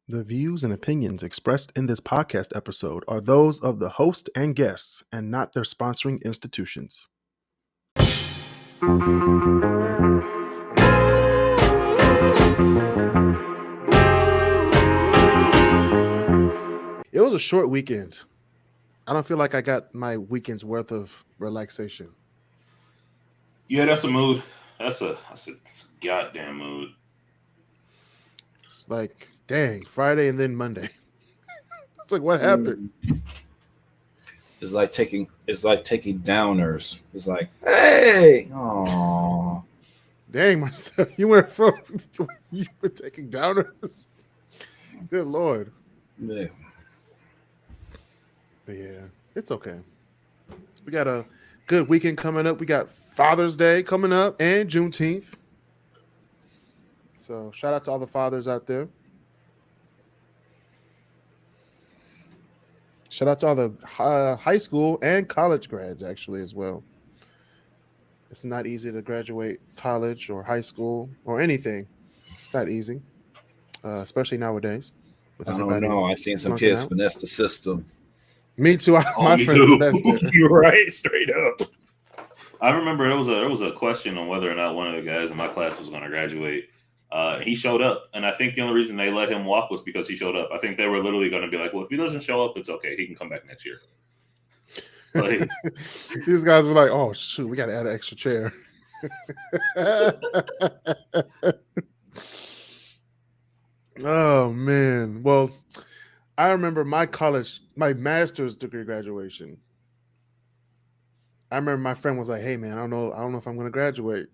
The views and opinions expressed in this podcast episode are those of the host and guests and not their sponsoring institutions. It was a short weekend. I don't feel like I got my weekend's worth of relaxation. Yeah, that's a mood. That's a goddamn mood. It's like, dang, Friday and then Monday. It's like, what happened? It's like taking downers. It's like, hey, oh, Dang, Marcel, you were taking downers. Good Lord. yeah. But yeah, it's okay. We got a good weekend coming up. We got Father's Day coming up and Juneteenth. So shout out to all the fathers out there. Shout out to all the high school and college grads actually as well. It's not easy to graduate college or high school or anything. It's not easy, especially nowadays. I don't know. I seen some kids finesse the system. Me too. My friend finessed it. You're right, straight up. I remember there was a question on whether or not one of the guys in my class was going to graduate. He showed up, and I think the only reason they let him walk was because he showed up. I think they were literally going to be like, "Well, if he doesn't show up, it's okay. He can come back next year." Like, these guys were like, "Oh shoot, we got to add an extra chair." Oh man. Well, I remember my master's degree graduation. I remember my friend was like, "Hey man, I don't know if I'm going to graduate."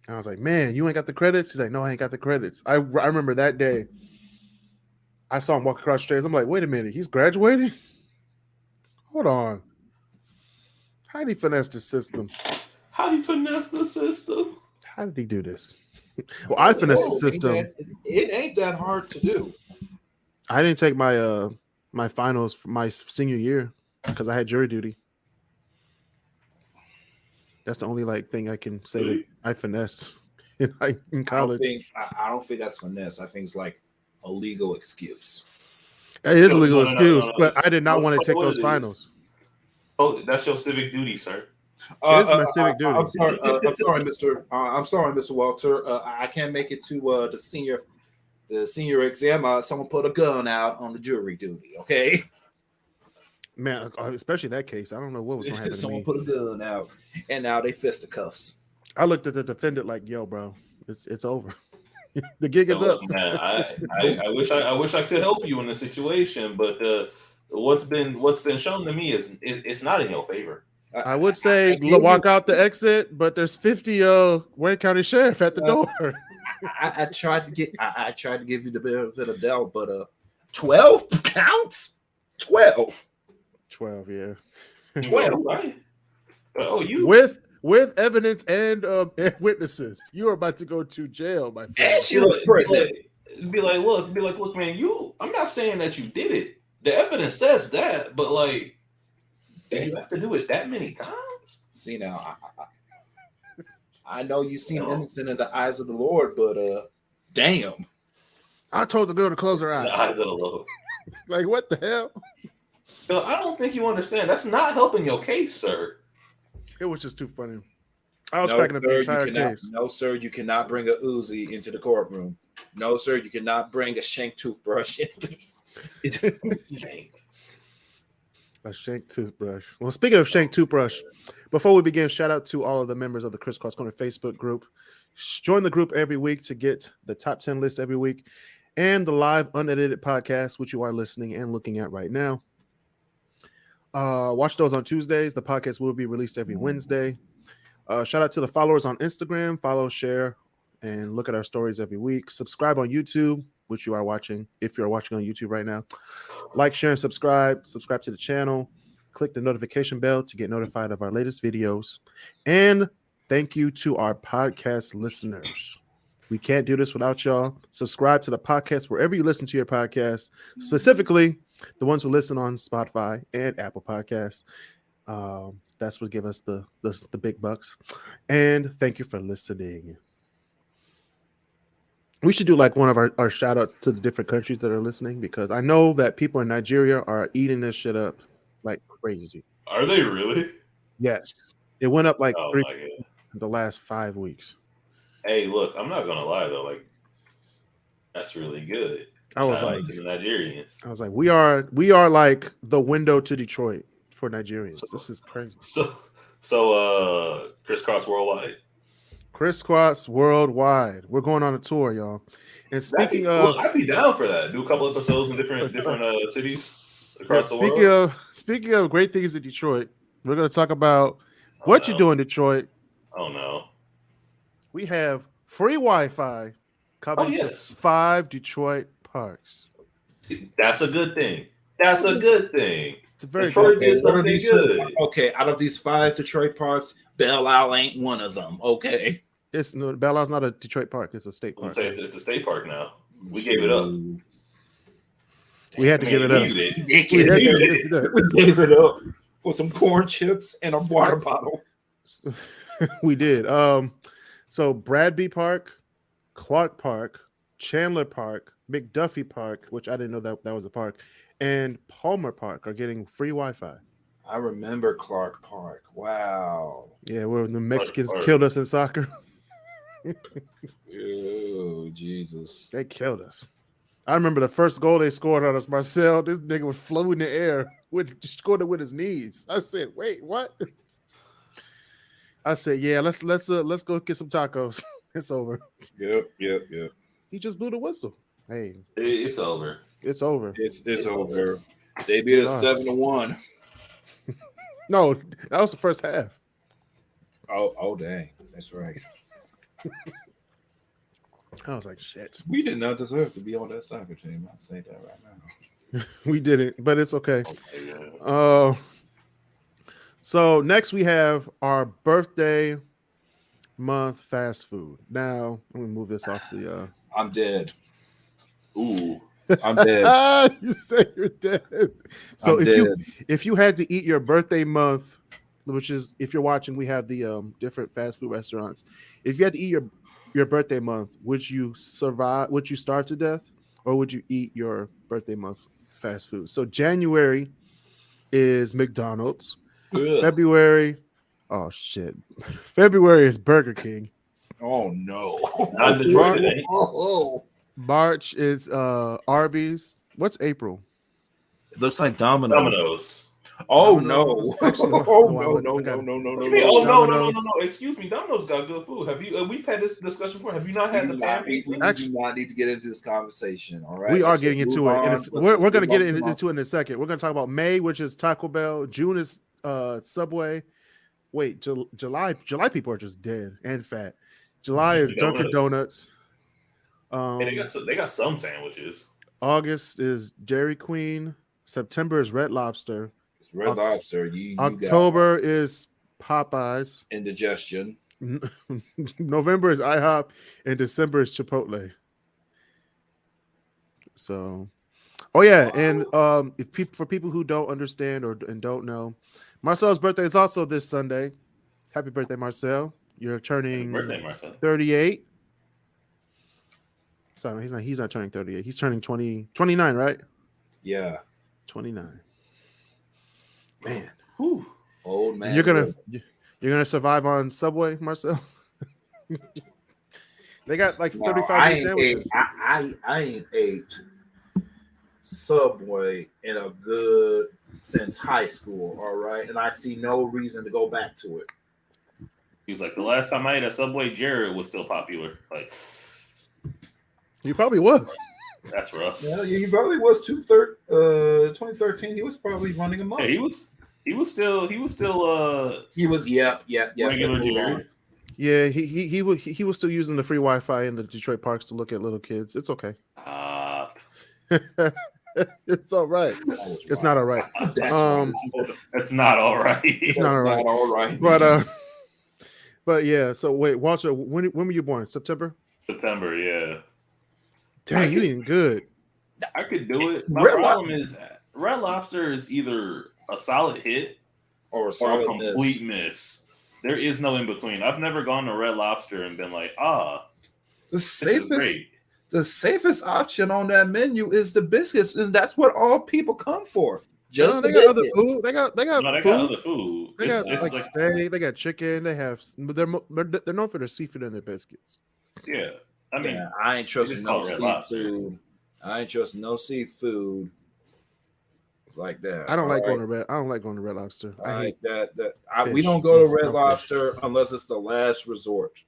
And I was like, "Man, you ain't got the credits?" He's like, "No, I ain't got the credits." I remember that day. I saw him walk across the stairs. I'm like, "Wait a minute, he's graduating? Hold on. How did he finesse the system? How did he do this?" Well, I finessed the system. It ain't that hard to do. I didn't take my my finals for my senior year because I had jury duty. That's the only thing I can say that I finessed in college. I don't think that's finesse. I think it's like a legal excuse. It is a legal excuse, but I did not want to take those finals. Oh, that's your civic duty, sir. It is my civic duty. I'm sorry, Mr. Mr. Walter. I can't make it to the senior exam. Someone put a gun out on the jury duty. Okay. Man, especially that case, I don't know what was going to happen. Someone put a gun out, and now they fisticuffs. I looked at the defendant like, "Yo, bro, it's over. The gig is up." Man, I wish I could help you in the situation, but what's been shown to me is it's not in your favor. I would say walk out the exit, but there's 50 Wayne County Sheriff at the door. I tried to give you the benefit of the doubt, but 12 counts? 12, yeah. 12, right? Oh, you with evidence and witnesses. You are about to go to jail, my friend. And she was pregnant. Be like, look, man, I'm not saying that you did it. The evidence says that, but did you have to do it that many times? See, now I know you seem innocent in the eyes of the Lord, but damn. I told the girl to close her eyes. The eyes of the Lord. Like, what the hell? Bill, I don't think you understand. That's not helping your case, sir. It was just too funny. I was cracking up the entire case. No, sir, you cannot bring a Uzi into the courtroom. No, sir, you cannot bring a shank toothbrush into A shank toothbrush. Well, speaking of shank toothbrush, before we begin, shout out to all of the members of the KrisCross Corner Facebook group. Join the group every week to get the top 10 list every week and the live unedited podcast, which you are listening and looking at right now. Watch those on Tuesdays. The podcast will be released every Wednesday. Shout out to the followers on Instagram. Follow, share, and look at our stories every week. Subscribe on YouTube, which you are watching. If you're watching on YouTube right now, like, share, and subscribe. Subscribe to the channel. Click the notification bell to get notified of our latest videos. And thank you to our podcast listeners. We can't do this without y'all. Subscribe to the podcast wherever you listen to your podcast, specifically the ones who listen on Spotify and Apple Podcasts. That's what give us the big bucks. And thank you for listening. We should do like one of our shout outs to the different countries that are listening, because I know that people in Nigeria are eating this shit up like crazy. Are they really? Yes. It went up like Oh 3 my god. in the last 5 weeks. Hey, look, I'm not gonna lie though, like that's really good. I was Shout out like, to the Nigerians. we are like the window to Detroit for Nigerians. This is crazy. So KrisCross Worldwide. KrisCross Worldwide. We're going on a tour, y'all. And speaking of, I'd be down for that. Do a couple episodes in different cities across the world. Speaking of great things in Detroit, we're going to talk about what you do in Detroit. Oh no. We have free Wi-Fi coming to 5 Detroit parks. That's a good thing. That's a good thing. It's a very Detroit good did something good. Okay, out of these 5 Detroit parks, Belle Isle ain't one of them. Okay. Belle Isle's not a Detroit park. It's a state park. It's a state park now. We gave it up. We had to give it up. We gave it up for some corn chips and a water bottle. We did. So Bradby Park, Clark Park, Chandler Park, McDuffie Park, which I didn't know that was a park, and Palmer Park are getting free Wi-Fi. I remember Clark Park. Wow. Yeah, where the Mexicans killed us in soccer. Oh, Jesus. They killed us. I remember the first goal they scored on us, Marcel. This nigga was floating in the air, scored it with his knees. I said, "Wait, what?" I said, "Yeah, let's go get some tacos." It's over. Yep. He just blew the whistle. Hey, it's over. It's over. It's over. They beat us 7-1. No, that was the first half. Oh, dang. That's right. I was like, shit. We did not deserve to be on that soccer team. I'll say that right now. We didn't, but it's okay. So next we have our birthday month fast food. Now, I'm going to move this off the... I'm dead. Ooh. I'm dead. You say you're dead. So if you had to eat your birthday month, which is, if you're watching, we have the different fast food restaurants. If you had to eat your birthday month, would you survive? Would you starve to death, or would you eat your birthday month fast food? So January is McDonald's. Ugh. February, oh shit. February is Burger King. Oh no. March is Arby's. What's April? It looks like Domino's. Oh no! Actually, no! Excuse me, Domino's got good food. Have you? We've had this discussion before. Have you not had the pancakes? We do not need to get into this conversation. All right, we are getting into it, and we're going to get into it in a second. We're going to talk about May, which is Taco Bell. June is Subway. Wait, July people are just dead and fat. July is Dunkin' Donuts. They got some sandwiches. August is Dairy Queen. September is Red Lobster. It's Red Lobster. You October is Popeyes. Indigestion. November is IHOP, and December is Chipotle. So, and for people who don't understand and don't know, Marcel's birthday is also this Sunday. Happy birthday, Marcel! You're turning 38. Sorry, he's not turning 38. He's turning 29, right? Yeah. 29. Man. Whew. Old man. You're gonna survive on Subway, Marcel? They got like 35 sandwiches. I ain't ate Subway since high school, all right? And I see no reason to go back to it. He was like, the last time I ate a Subway, Jared was still popular. Like, he probably was. That's rough. Yeah, he probably was 2013. He was probably running amok. Yeah, he was still regular Jared. Yeah, he was still using the free Wi-Fi in the Detroit parks to look at little kids. It's okay. It's all right. It's not all right. That's not all right. It's not all right. But yeah. So wait, Walter, when were you born? September, yeah. Dang, you eating good. I could do it. My problem is Red Lobster is either a solid hit or a complete miss. There is no in between. I've never gone to Red Lobster and been like, the safest the safest option on that menu is the biscuits, and that's what all people come for. Just they the got other biscuits. food. They got No, they food. got other food. They It's got like steak. They got chicken. They have. They're known for their seafood and their biscuits. yeah. I mean, Yeah, I ain't trusting just no call it Red Lobster. seafood. I ain't trusting no seafood like that. I don't like all going to Red. I don't like going to Red Lobster. right? I hate. We fish don't go and to Red snowfish. Lobster unless it's the last resort.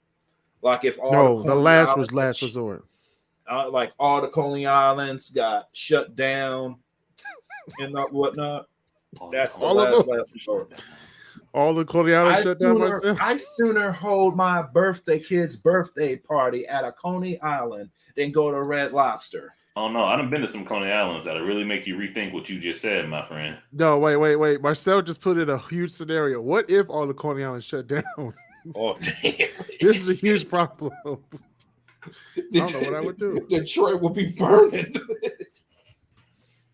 Like if all No, the Coney last Islands- was last resort. like all the Coney Islands got shut down and whatnot. That's the All of them. last resort. All the Coney Island shut down myself. I sooner hold my kid's birthday party at a Coney Island than go to Red Lobster. Oh no, I done been to some Coney Islands that'll really make you rethink what you just said, my friend. No, wait. Marcel just put in a huge scenario. What if all the Coney Islands shut down? Oh, damn. This is a huge problem. I don't know what I would do. Detroit would be burning.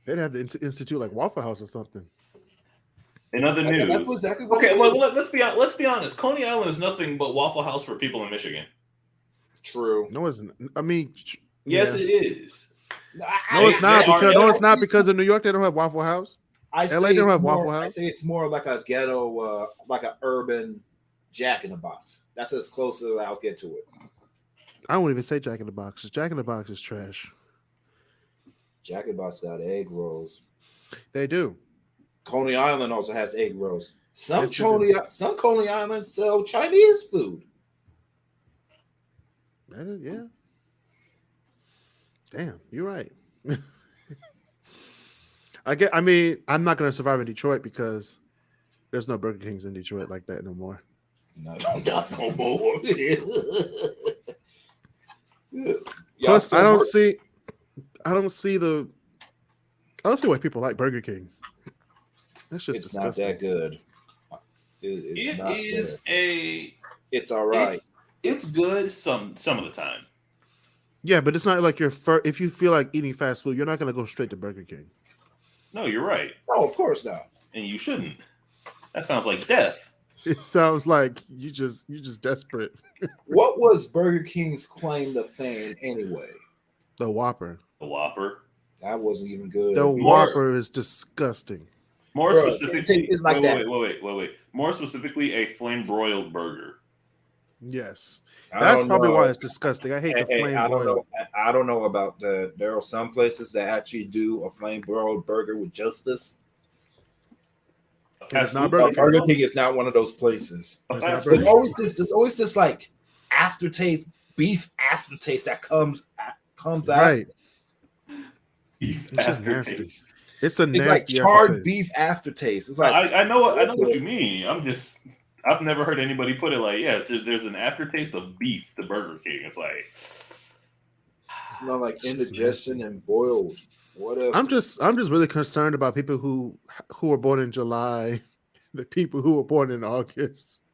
They'd have to institute like Waffle House or something. In other news, That's exactly what okay, it well is. let's be honest. Coney Island is nothing but Waffle House for people in Michigan. True. No, it's. I mean, Yes, yeah. it is. No, it's not They are- because it's not because in New York they don't have Waffle House. I LA don't have Waffle I House. say it's more like a ghetto, like an urban Jack in the Box. That's as close as I'll get to it. I won't even say Jack in the Box. Jack in the Box is trash. Jack in the Box got egg rolls. They do. Coney Island also has egg rolls. Some Yes, they some Coney Islands sell Chinese food. That is, yeah. Damn, you're right. I mean, I'm not gonna survive in Detroit because there's no Burger Kings in Detroit like that no more. No, not no more. Plus, I don't see why people like Burger King. That's just It's disgusting. not that good. It's not a. It's all right. It's good some of the time. Yeah, but it's not like if you feel like eating fast food, you're not gonna go straight to Burger King. No, you're right, Oh, of course not. and you shouldn't. That sounds like death. It sounds like you just desperate. What was Burger King's claim to fame anyway? The Whopper. The Whopper. That wasn't even good. The Whopper is disgusting. More Bro, specifically, it's like that. wait. More specifically, a flame broiled burger. Yes. I That's don't probably know. why it's disgusting. I hate the Hey, flame I don't broil. know. I don't know about that. There are some places that actually do a flame broiled burger with justice. It's not Burger Burger King. King is not one of those places. It's not Fast Burger food. There's always this like aftertaste, beef aftertaste that comes out. Right. Beef It's just nasty. aftertaste. It's a It's like nasty charred aftertaste. beef aftertaste. It's like I know what you mean. I've never heard anybody put it like, yes, there's an aftertaste of beef to Burger King. It's like it's not like indigestion and boiled. Whatever. I'm just really concerned about people who were born in July, the people who were born in August.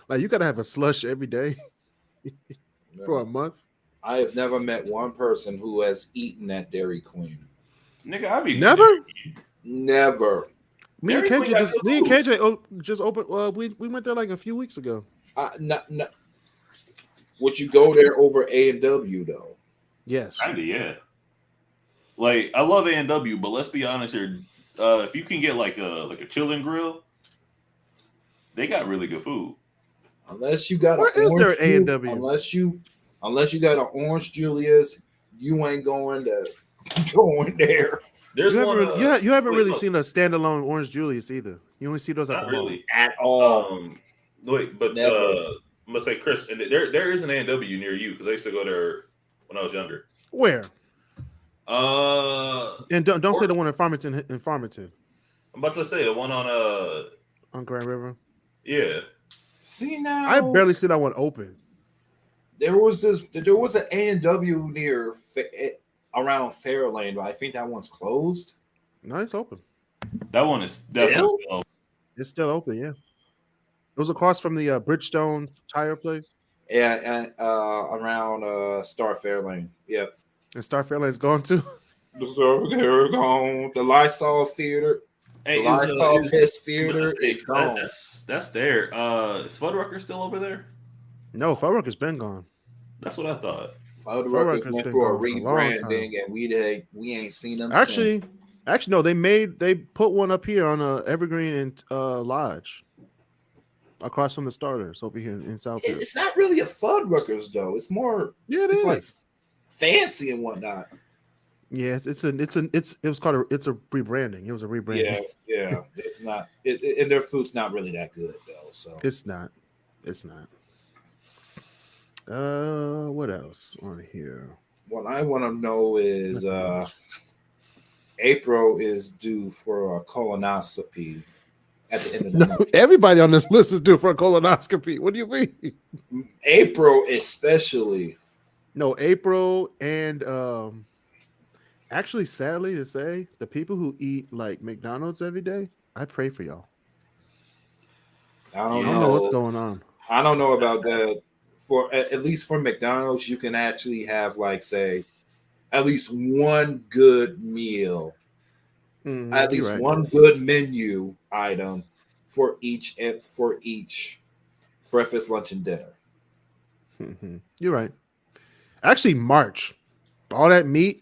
Like you gotta have a slush every day for a month. I have never met one person who has eaten at Dairy Queen. nigga, I be Never? Never. Me and Dairy Queen KJ got just opened. We went there like a few weeks ago. Would you go there over A&W though? Yes. Kinda, yeah. Like I love A&W, but let's be honest here. If you can get like a chill and grill, they got really good food. Unless you got Where is there an A&W? Unless you got an Orange Julius, you ain't going there. There's You one. haven't wait, really look, seen a standalone Orange Julius either. You only see those at not the mall. really. At all. Wait, but Never. I'm gonna say Chris, and there is an A&W near you because I used to go there when I was younger. Where? I'm And don't say the one in Farmington. about to say the one On Grand River. yeah. See now, I barely see that one open. there was an A&W near around Fairlane, but I think that one's closed. No, it's open. That one is definitely still It's still open. Yeah. It was across from the Bridgestone tire place. Yeah, and around Star Fairlane. Yep. And Star Fairlane's gone too. The Lysol Theater. Hey, The Lysol Piss Theater is gone. that's there. Is Fuddrucker still over there? No, Fuddrucker's been gone. That's what I thought. Fuddruckers went been for a going for a long time. rebranding, and we ain't seen them. Actually, no. They put one up here on Evergreen and Lodge, across from the Starters over here in Southfield. It's not really a Fuddruckers though. It's more. Yeah, it's like fancy and whatnot. Yeah, it's a rebranding. It was a rebranding. Yeah. It's not. And their food's not really that good though. So it's not. What else on here? What I want to know is April is due for a colonoscopy at the end of the month. Everybody on this list is due for a colonoscopy. What do you mean? April especially. No, April and actually, sadly to say, the people who eat like McDonald's every day, I pray for y'all. I don't know what's going on. I don't know about that. For at least for McDonald's, you can actually have like say at least one good meal, at least one good menu item for each breakfast, lunch, and dinner. Mm-hmm. You're right. Actually, March, all that meat,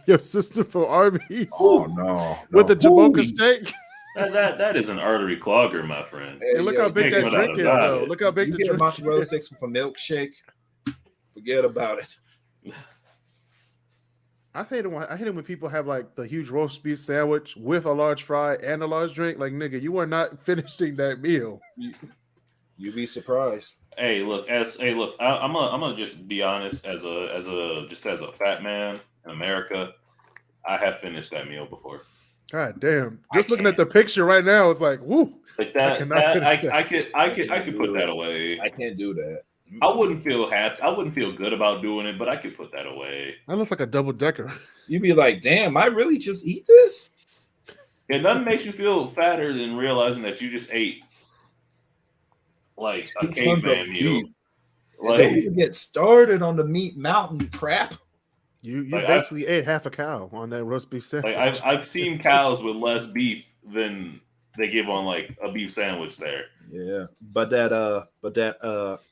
your system for Arby's. Oh no! With the Jamocha steak. That is an artery clogger, my friend. Hey, look how big that drink is, though. Look how big the drink is. Mozzarella sticks for milkshake. Forget about it. I hate it when people have like the huge roast beef sandwich with a large fry and a large drink. Like, nigga, you are not finishing that meal. You'd be surprised. I'm gonna just be honest. As a fat man in America, I have finished that meal before. God damn! Just looking at the picture right now, it's like, woo! Like that. I could put that away. I can't do that. I wouldn't feel happy. I wouldn't feel good about doing it, but I could put that away. That looks like a double decker. You'd be like, damn, I really just eat this? Yeah, nothing makes you feel fatter than realizing that you just ate like a caveman meal. Like, don't even get started on the meat mountain crap. You like basically ate half a cow on that roast beef sandwich. Like I've seen cows with less beef than they give on like a beef sandwich there. Yeah, but that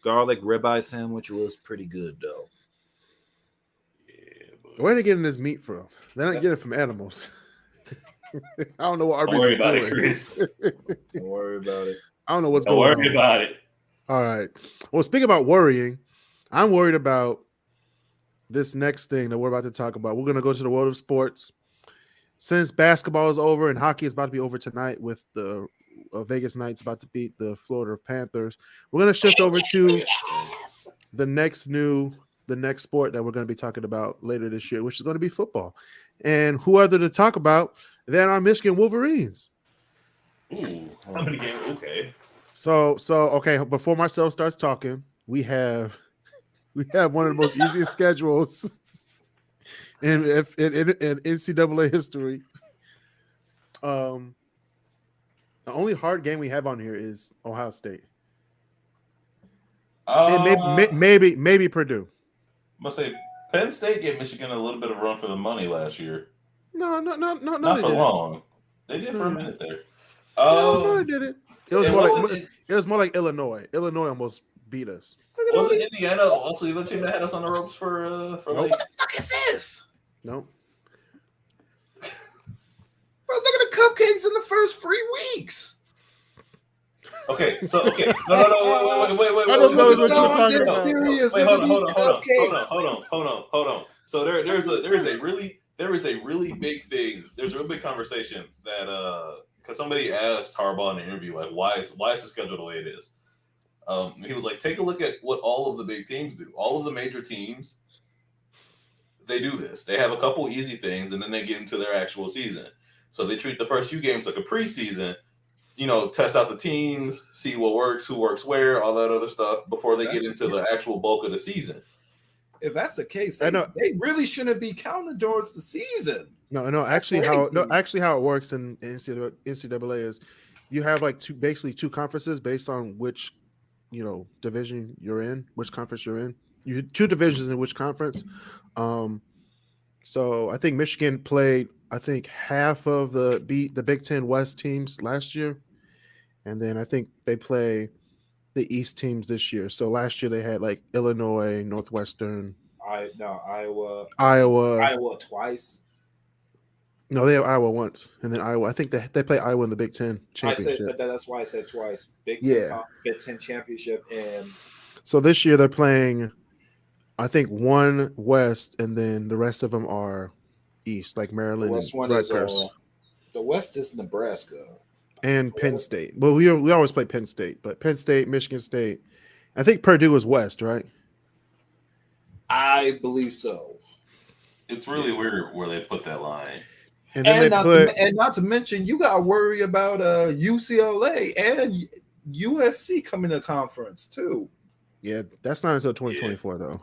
garlic ribeye sandwich was pretty good though. Yeah, where are they getting this meat from? They're not getting it from animals. I don't know what Arby's is doing. Don't worry about it, Kris. Don't worry about it. I don't know what's going on. Don't worry about it. All right. Well, speaking about worrying, I'm worried about this next thing that we're about to talk about. We're going to go to the world of sports. Since basketball is over and hockey is about to be over tonight with the Vegas Knights about to beat the Florida Panthers, we're going to shift over to the next sport that we're going to be talking about later this year, which is going to be football. And who other to talk about than our Michigan Wolverines? Ooh, how many games? Okay. So okay, before Marcel starts talking, we have one of the most easiest schedules in NCAA history. The only hard game we have on here is Ohio State. Maybe Purdue. I'm gonna say Penn State gave Michigan a little bit of a run for the money last year. No. Not for long. They did for a minute there. No, they did it. It was more like Illinois. Illinois almost beat us. Was it Indiana also the other team that had us on the ropes for nope. like? What the fuck is this? Nope. Bro, look at the cupcakes in the first 3 weeks. Okay, so okay, no, wait. I don't know what you're talking about. Hold on. So there is a really big thing. There's a real big conversation that because somebody asked Harbaugh in an interview like why is the schedule the way it is. He was like, take a look at what all of the big teams do. All of the major teams, they do this. They have a couple easy things, and then they get into their actual season. So they treat the first few games like a preseason, test out the teams, see what works, who works where, all that other stuff before they get into the actual bulk of the season. If that's the case, they really shouldn't be counting towards the season. No. Actually, how it works in NCAA is you have like two conferences based on which division you're in, which conference you're in. You had 2 divisions in which conference. So I think Michigan played half of the Big Ten West teams last year, and then I think they play the East teams this year. So last year they had like Illinois, Northwestern. Iowa. Iowa Twice. No, they have Iowa once, and then Iowa. I think they play Iowa in the Big Ten championship. I said that's why I said twice. Big Ten championship, and so this year they're playing, I think, one West, and then the rest of them are East, like Maryland. The West and one Rutgers. is the West is Nebraska and Penn State. Well, we always play Penn State, but Penn State, Michigan State. I think Purdue is West, right? I believe so. It's really weird where they put that line. And not to mention, you got to worry about UCLA and USC coming to conference too. Yeah, that's not until 2024 though.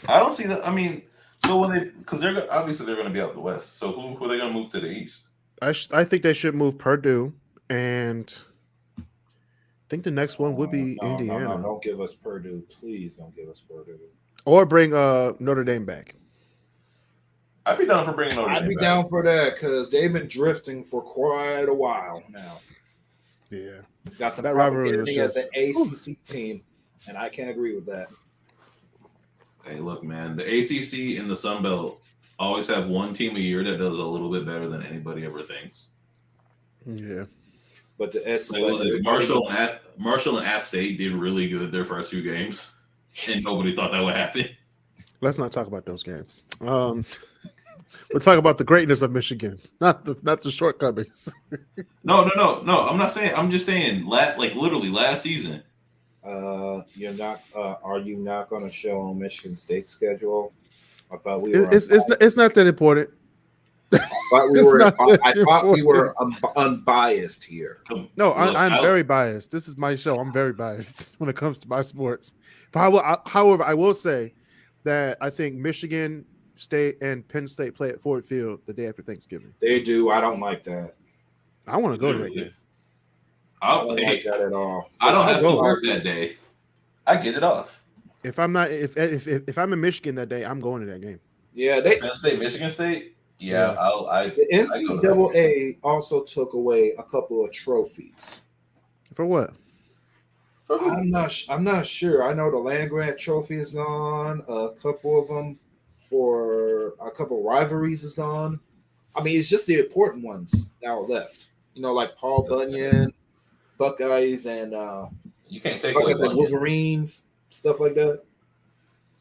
I don't see that. I mean, so because they're going to be out the West. So who are they going to move to the East? I think they should move Purdue, and I think the next one would be Indiana. No, don't give us Purdue, please. Don't give us Purdue. Or bring Notre Dame back. I'd be down for bringing Notre Dame back. I'd be down for that because they've been drifting for quite a while now. Yeah. Got the rivalry as an ACC team, and I can't agree with that. Hey, look, man, the ACC and the Sun Belt always have one team a year that does a little bit better than anybody ever thinks. Yeah. But Marshall and App State did really good their first few games, and nobody thought that would happen. Let's not talk about those games. We'll talk about the greatness of Michigan, not the shortcomings. No. I'm not saying. I'm just saying. Literally last season. You're not. Are you not going to show on Michigan State's schedule? I thought we were. It's not that important. I thought we were unbiased here. No, I'm very biased. This is my show. I'm very biased when it comes to my sports. But however, I will say that I think Michigan State and Penn State play at Ford Field the day after Thanksgiving. They do. I don't like that. I want to go to that game. I don't like that at all. I don't have to work that day. I get it off. If I'm in Michigan that day, I'm going to that game. Yeah, Penn State, Michigan State. Yeah. The NCAA also took away a couple of trophies. For what? I'm not sure. I know the land grant trophy is gone. A couple of them for a couple of rivalries is gone. I mean, it's just the important ones that are left. You know, like Paul Bunyan, Buckeyes, and you can't take away Wolverines, stuff like that.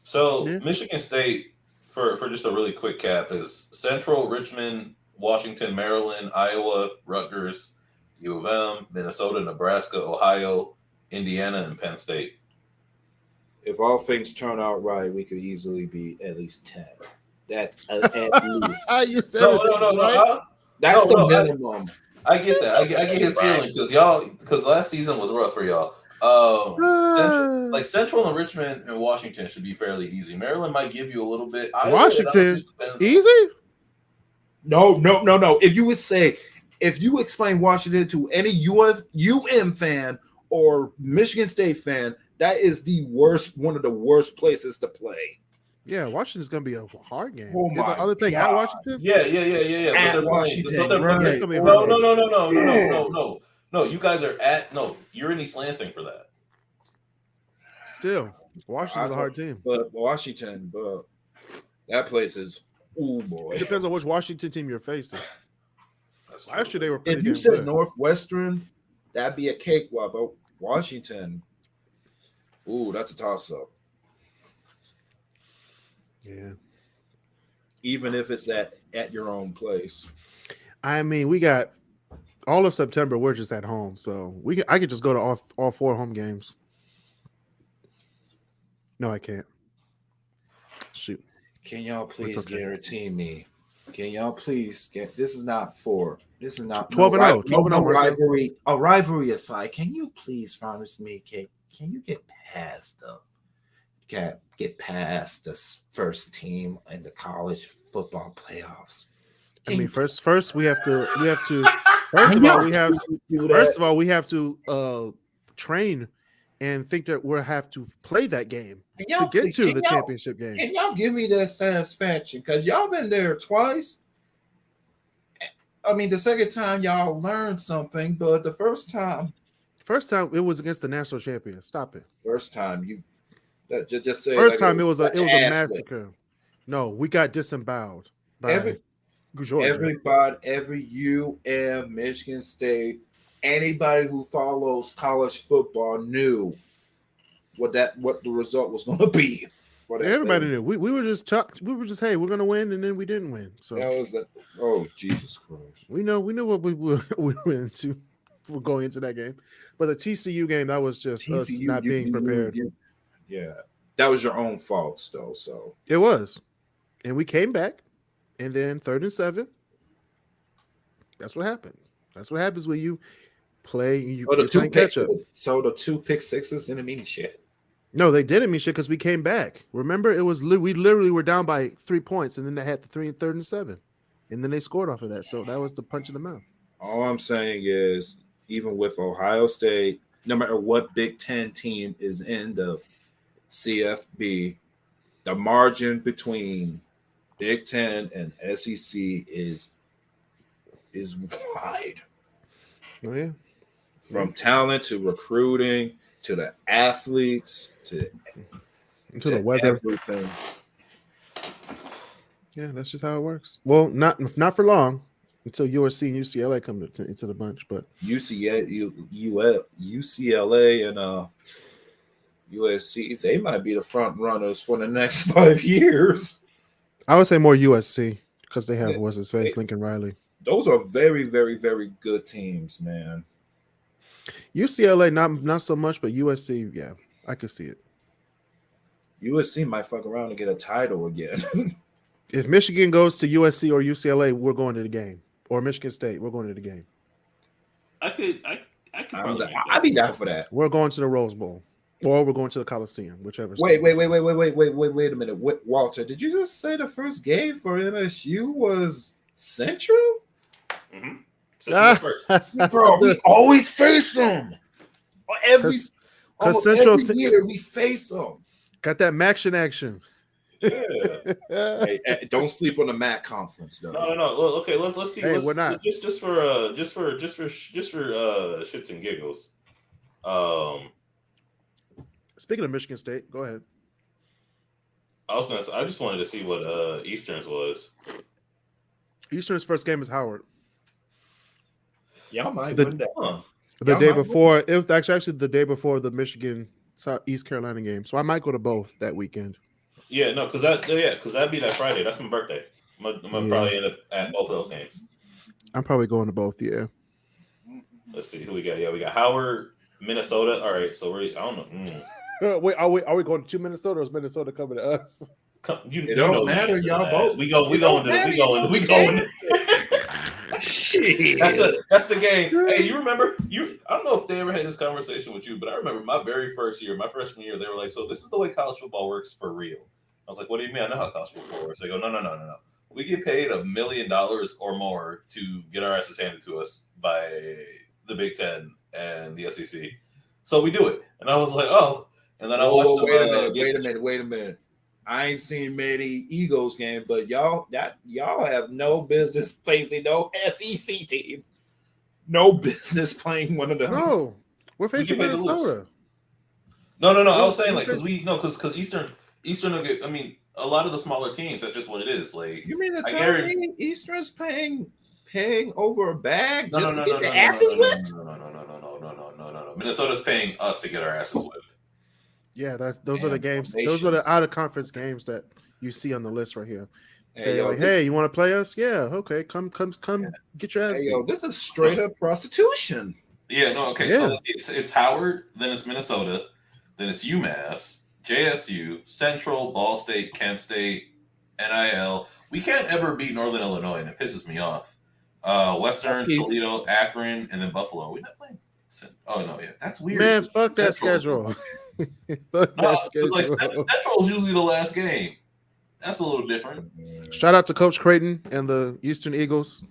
So Michigan State, for just a really quick cap, is Central, Richmond, Washington, Maryland, Iowa, Rutgers, U of M, Minnesota, Nebraska, Ohio, Indiana, and Penn State. If all things turn out right, we could easily be at least 10. That's at least. You said no. That's the minimum. I get that. I get his feelings because last season was rough for y'all. Central and Richmond and Washington should be fairly easy. Maryland might give you a little bit. Washington easy? No. If you explain Washington to any UM fan or Michigan State fan, that is one of the worst places to play. Yeah, Washington's gonna be a hard game. Oh my other thing at Washington? Yeah. At Washington. No, you guys are you're in East Lansing for that. Still, Washington's a hard team. But that place is, oh boy. It depends on which Washington team you're facing. Last year they were pretty If you said Northwestern, that'd be a cakewalk. But Washington, that's a toss-up. Yeah. Even if it's at your own place. I mean, we got all of September. We're just at home, so I could just go to all 4 home games. No, I can't. Shoot. Can y'all please guarantee me? Can y'all please get? This is not 12 and 0. 12 and 0 rivalry. A rivalry aside, can you please promise me? Can you get past the first team in the college football playoffs? I mean, first we have to. First of all, we have to train and think that we'll have to play that game to get to the championship game. Can y'all give me that satisfaction? Because y'all been there twice. I mean, the second time y'all learned something, but the first time it was against the national champion. Stop it. First time Just say first time it was a massacre. Lick. No, we got disemboweled by Georgia. Every UM, Michigan State, anybody who follows college football knew what the result was going to be. Everybody knew. We were just hey, we're going to win, and then we didn't win. So that was oh Jesus Christ. We knew what we were into. We're going into that game, but the TCU game, that was just us not being prepared. Yeah, that was your own fault, though. So it was, and we came back, and then 3rd and 7. That's what happened. That's what happens when you play. You're playing catch up. So the 2 pick sixes didn't mean shit. No, they didn't mean shit because we came back. Remember, it was we literally were down by 3 points, and then they had the 3rd and 7, and then they scored off of that. So that was the punch in the mouth. All I'm saying is, even with Ohio State, no matter what Big Ten team is in the CFB, the margin between Big Ten and SEC is wide. Oh yeah, from talent to recruiting to the athletes to the weather, everything. Yeah, that's just how it works. Well, not for long until USC and UCLA come into the bunch, but UCLA and USC, they might be the front runners for the next 5 years. I would say more USC because they have what's his face, Lincoln Riley. Those are very, very, very good teams, man. UCLA not so much, but USC, yeah, I could see it. USC might fuck around and get a title again. If Michigan goes to USC or UCLA, we're going to the game. Or Michigan State, we're going to the game. I could I'd be down for that. We're going to the Rose Bowl, or we're going to the Coliseum, whichever. Wait a minute, Walter. Did you just say the first game for MSU was Central? Mm-hmm. Bro, we always face them. Every year we face them. Got that Maction action. Yeah. Hey, don't sleep on the MAC conference, though. No. Okay, let's see. Hey, we're not just for shits and giggles. Speaking of Michigan State, go ahead. I just wanted to see what Eastern's was. Eastern's first game is Howard. Y'all might win that. The day before, it was actually the day before the Michigan East Carolina game. So I might go to both that weekend. Yeah, no, because that'd be that Friday. That's my birthday. I'm gonna probably end up at both of those games. I'm probably going to both. Yeah. Let's see who we got. Yeah, we got Howard, Minnesota. All right, so I don't know. Wait, are we going to Minnesota, or is Minnesota coming to us? It don't matter, y'all both. We going. Shit. That's the game. Hey, you remember? I don't know if they ever had this conversation with you, but I remember my very first year, my freshman year, they were like, "So this is the way college football works for real." I was like, "What do you mean? I know how college football works." They go, "No. We get paid $1 million or more to get our asses handed to us by the Big Ten and the SEC, so we do it." And I was like, "Oh." And then I watched. Wait a minute. I ain't seen many Eagles game, but y'all have no business facing no SEC team. No business playing one of them. No, we're facing Minnesota. No. I was saying because Eastern will get. I mean, a lot of the smaller teams. That's just what it is. Like you mean to tell me Eastern's paying over a bag just to get their asses whipped? No. Minnesota's paying us to get our asses whipped. Yeah, those are the games. Those are the out of conference games that you see on the list right here. Hey, you want to play us? Yeah, okay, come, get your ass. Hey, this is straight up prostitution. Yeah, no, okay. Yeah. So it's Howard, then it's Minnesota, then it's UMass, JSU, Central, Ball State, Kent State, NIL. We can't ever beat Northern Illinois, and it pisses me off. Western, Toledo, Akron, and then Buffalo. We're not playing. Oh no, yeah, that's weird. Man, fuck that schedule. Central is usually the last game. That's a little different. Shout out to Coach Creighton and the Eastern Eagles.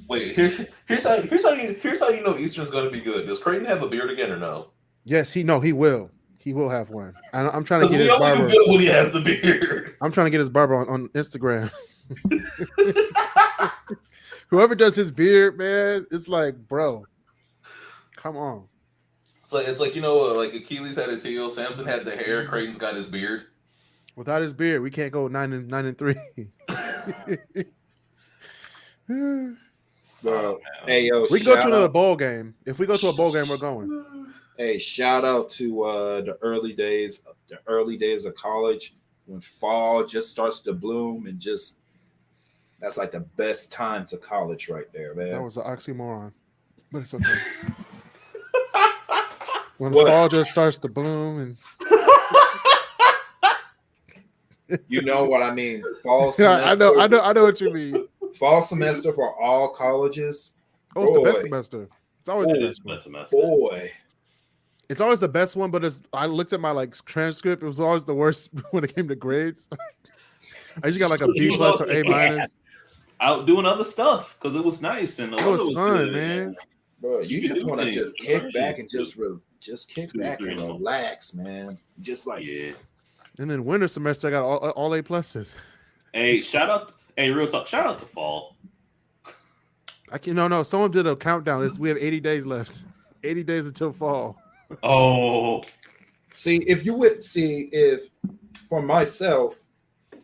Wait, here's how you know Eastern's going to be good. Does Creighton have a beard again or no? Yes, he will. He will have one. I'm trying to get his barber. Good when he has the beard. I'm trying to get his barber on Instagram. Whoever does his beard, man, it's like, bro, come on. It's like like Achilles had his heel, Samson had the hair, Creighton's got his beard. Without his beard, we can't go 9-3. Bro, hey yo, we can go to another bowl game. If we go to a bowl game, we're going. Hey, shout out to the early days of college when fall just starts to bloom and just that's like the best times of college right there, man. That was an oxymoron, but it's okay. When fall just starts to bloom and you know what I mean. Fall semester. Yeah, I know what you mean. Fall semester for all colleges. Oh, it's the best semester. It's always the best semester. Boy. It's always the best one, but I looked at my transcript. It was always the worst when it came to grades. I just got like a B+ or A-. Out doing other stuff because it was nice and it was fun, man. Bro, you just want to just kick back and just kick back and relax, man. Just like And then winter semester, I got all A+. Hey, real talk. Shout out to fall. No. Someone did a countdown. We have 80 days left. 80 days until fall. Oh, if for myself,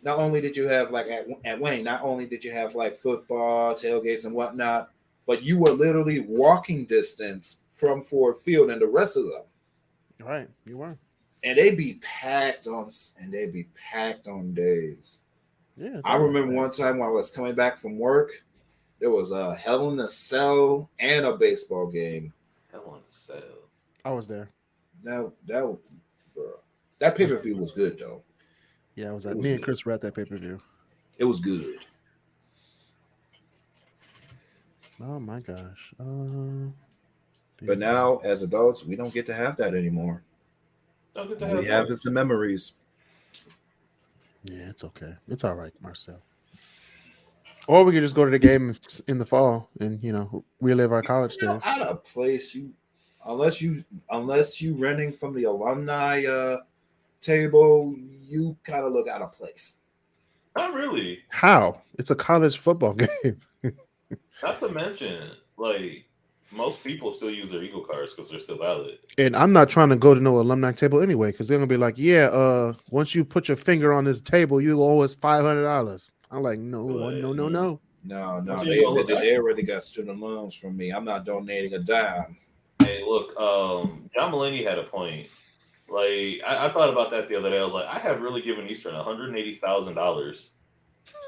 not only did you have like at Wayne, not only did you have like football, tailgates and whatnot, but you were literally walking distance from Ford Field and the rest of them. Right, you were. And they'd be packed on days. Yeah, I remember one time when I was coming back from work, there was a Hell in a Cell and a baseball game. Hell in a Cell. I was there. That pay-per-view was good though. Yeah, me and Chris were at that pay-per-view. It was good. Oh my gosh. But now, as adults, we don't get to have that anymore. We have just the memories. Yeah, it's okay. It's all right, Marcel. Or we could just go to the game in the fall and relive our college days. At a place unless you renting from the alumni table, you kind of look out of place. Not really. How? It's a college football game. Not to mention, like, most people still use their Eagle cards because they're still valid. And I'm not trying to go to no alumni table anyway because they're gonna be like, once you put your finger on this table, you owe us $500. I'm like, no. No. They already got student loans from me. I'm not donating a dime. Hey, look, John Mulaney had a point. Like, I thought about that the other day. I was like, I have really given Eastern $180,000.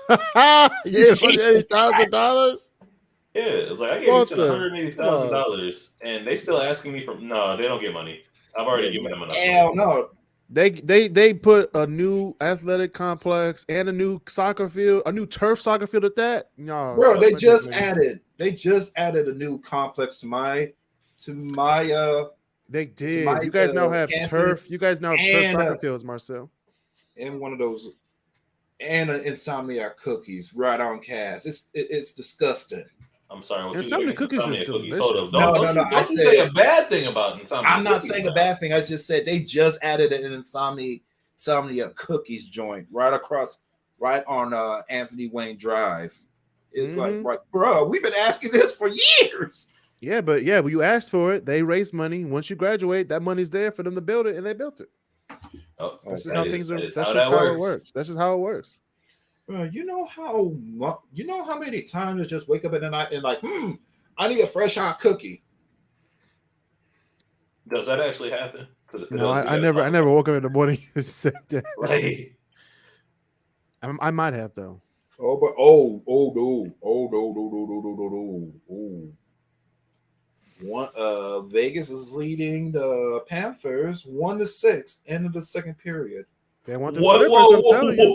Yeah, $180,000. Yeah, it's like I gave Eastern $180,000, and they still asking me no, they don't get money. I've already given them enough. Hell no. They put a new athletic complex and a new soccer field, a new turf soccer field at that. No, bro, they just added a new complex to my. They did. You guys now have turf. You guys now have turf soccer fields, Marcel. And one of those, and an Insomnia cookies right on cast. It's disgusting. I'm sorry. Insomnia cookies is delicious. Don't say a bad thing about Insomnia. I'm not saying a bad thing. I just said they just added an Insomnia cookies joint right on Anthony Wayne Drive. It's like, bro, we've been asking this for years. Yeah, but you asked for it. They raised money. Once you graduate, that money's there for them to build it, and they built it. That's just how things are. That's just how it works. That's just how it works. Bro, you know how many times I just wake up in the night and like, I need a fresh hot cookie. Does that actually happen? No, I never woke up in the morning and said that. Right. I might have though. Vegas is leading the Panthers 1-6 end of the second period. They want them strippers, I'm telling you.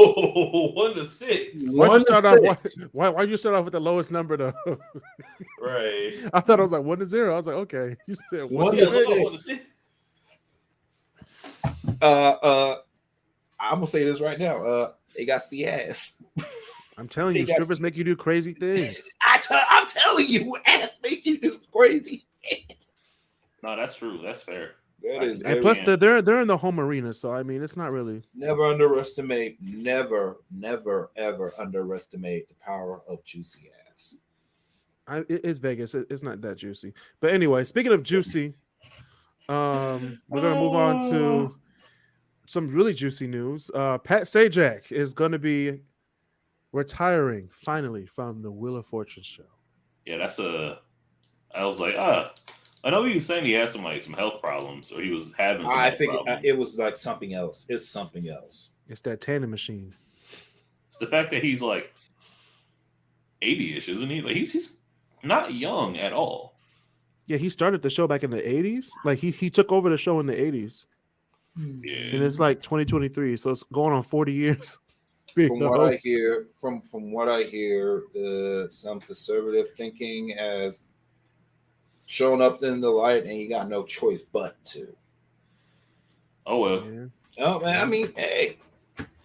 1-6. Why'd you start off with the lowest number though? Right. I thought it was like 1-0. I was like, okay. You said 1-6. I'm gonna say this right now. They got the ass. I'm telling you, strippers make you do crazy things. I'm telling you, ass makes you do crazy shit. No, that's true. That's fair. That is, and plus they're in the home arena, so I mean it's not really. Never ever underestimate the power of juicy ass. It's Vegas. It's not that juicy. But anyway, speaking of juicy, We're gonna move on to some really juicy news. Pat Sajak is gonna be retiring finally from the Wheel of Fortune show. Yeah, I was like, I know he was saying he had some health problems, or he was having some I health think problems. it was like something else. It's something else. It's that tandem machine. It's the fact that he's like 80-ish, isn't he? Like he's not young at all. Yeah, he started the show back in the 80s. Like he took over the show in the 80s. Yeah. And it's like 2023, so it's going on 40 years. From what I hear, from what I hear, some conservative thinking has shown up in the light, and you got no choice but to. Oh well. Yeah. Oh man, I mean, hey.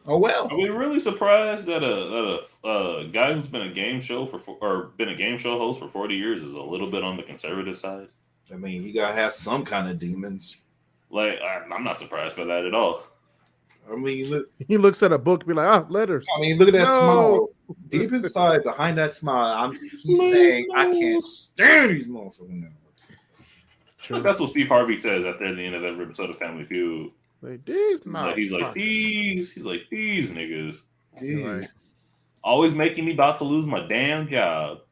Oh well. Are we really surprised that a guy who's been a game show host for 40 years is a little bit on the conservative side? I mean, you gotta have some kind of demons. Like I'm not surprised by that at all. I mean, he looks at a book, be like, letters. I mean, look at that smile. Deep inside, behind that smile, he's saying, I can't stand these motherfuckers now. Sure. That's what Steve Harvey says at the end of every episode of Family Feud. Like these, he's like these niggas. Right. Always making me about to lose my damn job.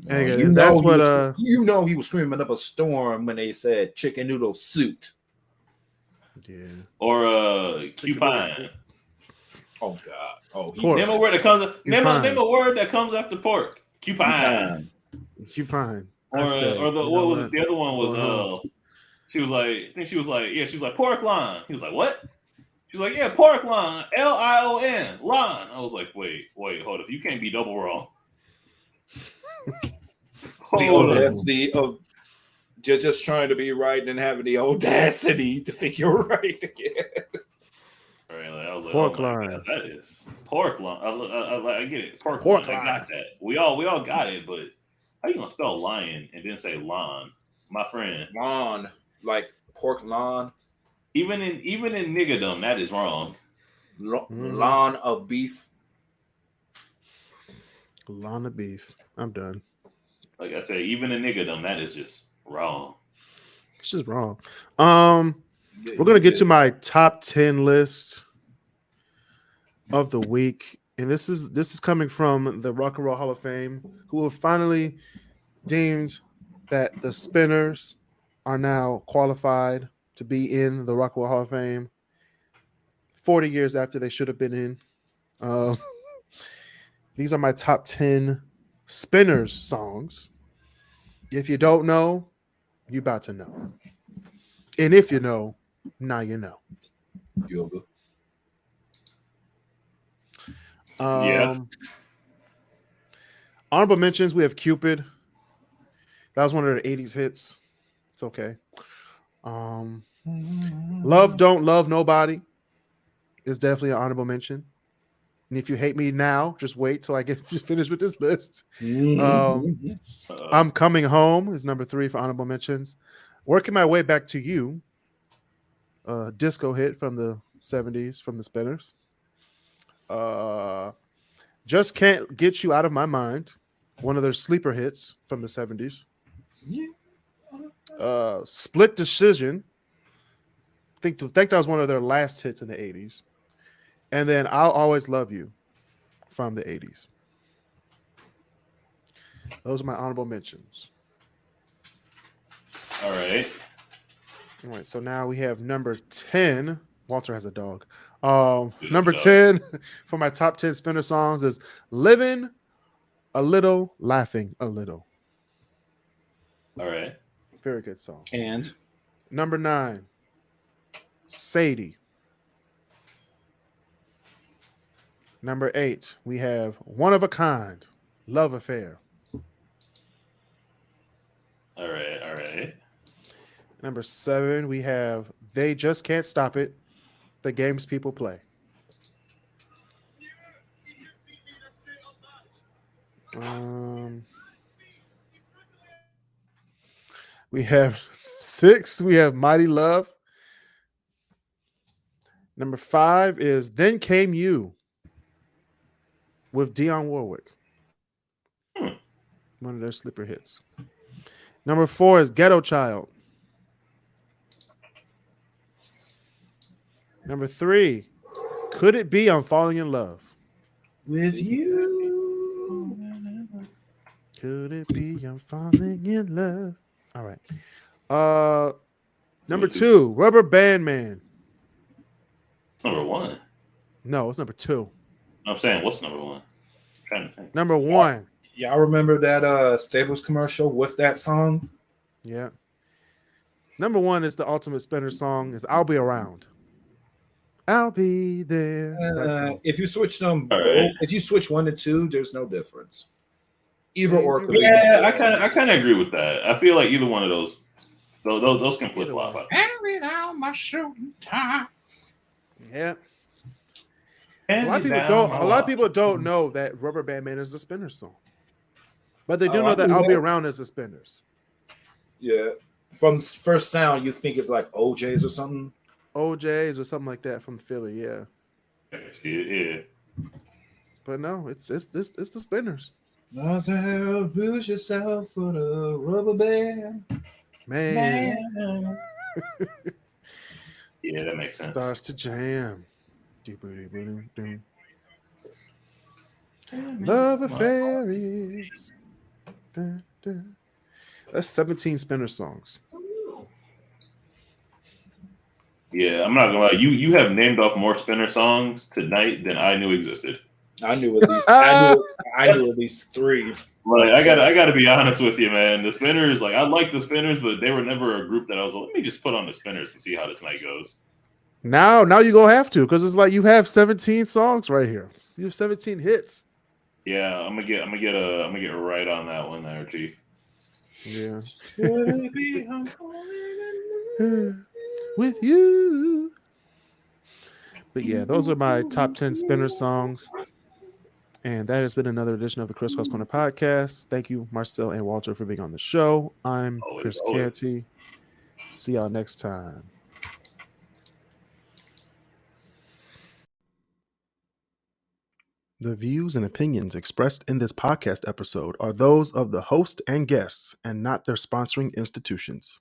Hey, that's what he was screaming up a storm when they said chicken noodle suit. Yeah. Or cupine. Oh God. Oh, name a word that comes. Name a word that comes after pork. Cupine. Cupine. Or what was it? The other one was she was like pork loin. He was like, what? She was like, yeah, pork loin. LION. Loin. I was like, wait, hold up. You can't be double wrong. That's just trying to be right and having the audacity to think you're right again. Right, like, I was like, pork line. God, that is pork line. I get it. Pork line. I got that. We all got it, but how you gonna spell lion and then say lawn, my friend? Lawn, like pork lawn. Even in niggerdom, that is wrong. Lawn of beef. Lawn of beef. I'm done. Like I said, even in niggerdom, that is just wrong. It's just wrong. We're gonna get to my top 10 list of the week, and this is coming from the Rock and Roll Hall of Fame, who have finally deemed that the Spinners are now qualified to be in the Rock and Roll Hall of Fame 40 years after they should have been in. These are my top 10 Spinners songs. If you don't know, you about to know. And if you know, now you know. Yoga. Honorable mentions, we have Cupid. That was one of the 80s hits. It's okay. Love Don't Love Nobody is definitely an honorable mention. And if you hate me now, just wait till I get finished with this list. I'm Coming Home is number 3 for honorable mentions. Working My Way Back to You, disco hit from the 70s from the Spinners. Just Can't Get You Out of My Mind, one of their sleeper hits from the 70s. Split Decision, I think that was one of their last hits in the 80s. And then I'll Always Love You from the 80s. Those are my honorable mentions. All right. So now we have number 10. Walter has a dog. Number 10 for my top 10 Spinner songs is Living a Little, Laughing a Little. All right. Very good song. And number 9, Sadie. Number 8, we have One of a Kind, Love Affair. All right. Number 7, we have They Just Can't Stop It, the games people play. We have 6, we have Mighty Love. Number 5 is Then Came You with Dionne Warwick. One of their sleeper hits. Number 4 is Ghetto Child. Number 3, could it be I'm falling in love with you? Could it be I'm falling in love? All right. Number 2, Rubber Band Man. Number 1. No, it's number 2. I'm saying, what's number 1? I'm trying to think. Number 1. Y'all remember that Staples commercial with that song? Yeah. Number 1 is the ultimate spinner song. Is "I'll Be Around." I'll be there. If you switch them, right. If you switch 1 to 2, there's no difference. Either or. Yeah, I kind of agree with that. I feel like either one of those can flip flop. Carry down my shooting time. Yeah. A lot of people don't know that Rubber Band Man is a spinner song, but they do know that "I'll Be Around" is a spinners. Yeah. From first sound, you think it's like OJ's or something. OJ's or something like that from Philly, yeah. Yeah. But no, it's the spinners. Lose yourself for the rubber band, man. Yeah, that makes sense. Starts to jam. Love affair. That's 17 spinner songs. Yeah, I'm not gonna lie. You have named off more spinner songs tonight than I knew existed. I knew at least I knew at least 3. Like I gotta be honest with you, man. The spinners, like I like the spinners, but they were never a group that I was like, let me just put on the spinners to see how this night goes. Now you gonna have to, because it's like you have 17 songs right here. You have 17 hits. Yeah, I'm gonna get right on that one there, Chief. Yeah. With you. But yeah, those are my top 10 spinner songs. And that has been another edition of the KrisCross Corner podcast. Thank you, Marcel and Walter, for being on the show. I'm Kris Canty. See y'all next time. The views and opinions expressed in this podcast episode are those of the host and guests and not their sponsoring institutions.